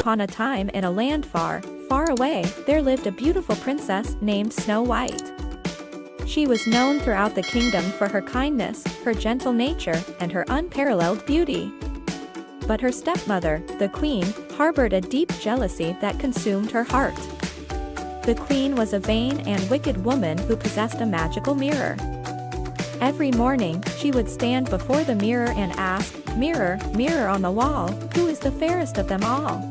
upon a time in a land far, far away, there lived a beautiful princess named Snow White. She was known throughout the kingdom for her kindness, her gentle nature, and her unparalleled beauty. But her stepmother, the queen, harbored a deep jealousy that consumed her heart. The queen was a vain and wicked woman who possessed a magical mirror. Every morning, she would stand before the mirror and ask, "Mirror, mirror on the wall, who is the fairest of them all?"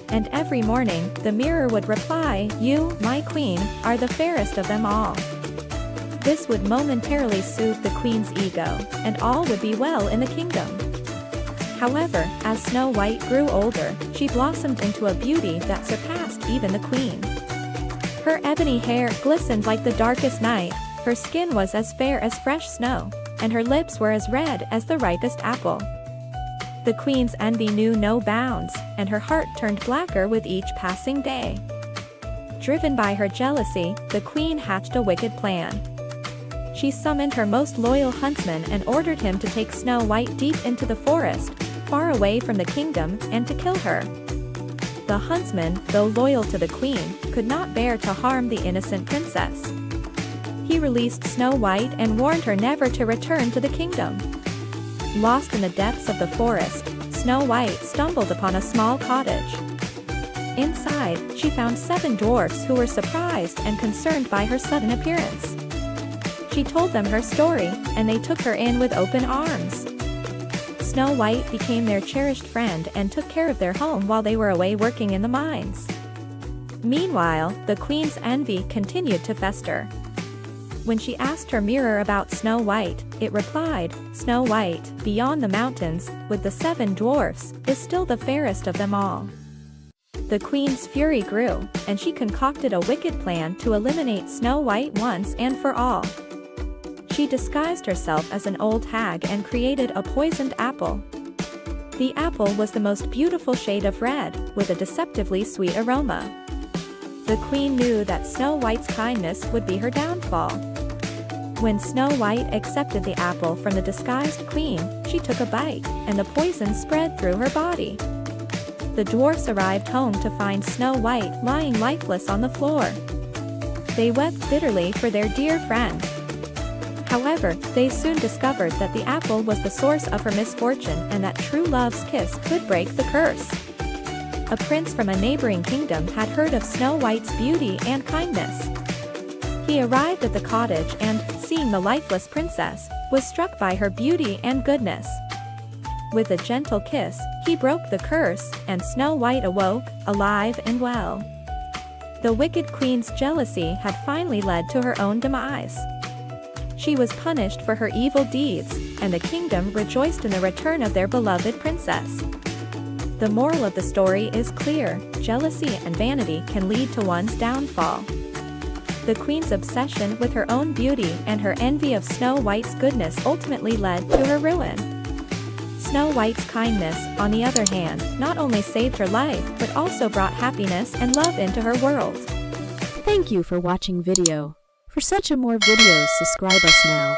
And every morning, the mirror would reply, "You, my queen, are the fairest of them all." This would momentarily soothe the queen's ego, and all would be well in the kingdom. However, as Snow White grew older, she blossomed into a beauty that surpassed even the queen. Her ebony hair glistened like the darkest night, her skin was as fair as fresh snow, and her lips were as red as the ripest apple. The queen's envy knew no bounds, and her heart turned blacker with each passing day. Driven by her jealousy, the queen hatched a wicked plan. She summoned her most loyal huntsman and ordered him to take Snow White deep into the forest, far away from the kingdom, and to kill her. The huntsman, though loyal to the queen, could not bear to harm the innocent princess. He released Snow White and warned her never to return to the kingdom. Lost in the depths of the forest, Snow White stumbled upon a small cottage. Inside, she found 7 dwarfs who were surprised and concerned by her sudden appearance. She told them her story, and they took her in with open arms. Snow White became their cherished friend and took care of their home while they were away working in the mines. Meanwhile, the queen's envy continued to fester. When she asked her mirror about Snow White, it replied, "Snow White, beyond the mountains, with the 7 dwarfs, is still the fairest of them all." The queen's fury grew, and she concocted a wicked plan to eliminate Snow White once and for all. She disguised herself as an old hag and created a poisoned apple. The apple was the most beautiful shade of red, with a deceptively sweet aroma. The queen knew that Snow White's kindness would be her downfall. When Snow White accepted the apple from the disguised queen, she took a bite, and the poison spread through her body. The dwarfs arrived home to find Snow White lying lifeless on the floor. They wept bitterly for their dear friend. However, they soon discovered that the apple was the source of her misfortune and that true love's kiss could break the curse. A prince from a neighboring kingdom had heard of Snow White's beauty and kindness. He arrived at the cottage and, seeing the lifeless princess, was struck by her beauty and goodness. With a gentle kiss, he broke the curse, and Snow White awoke, alive and well. The wicked queen's jealousy had finally led to her own demise. She was punished for her evil deeds, and the kingdom rejoiced in the return of their beloved princess. The moral of the story is clear: jealousy and vanity can lead to one's downfall. The queen's obsession with her own beauty and her envy of Snow White's goodness ultimately led to her ruin. Snow White's kindness, on the other hand, not only saved her life but also brought happiness and love into her world. Thank you for watching video. For such a more videos, subscribe us now.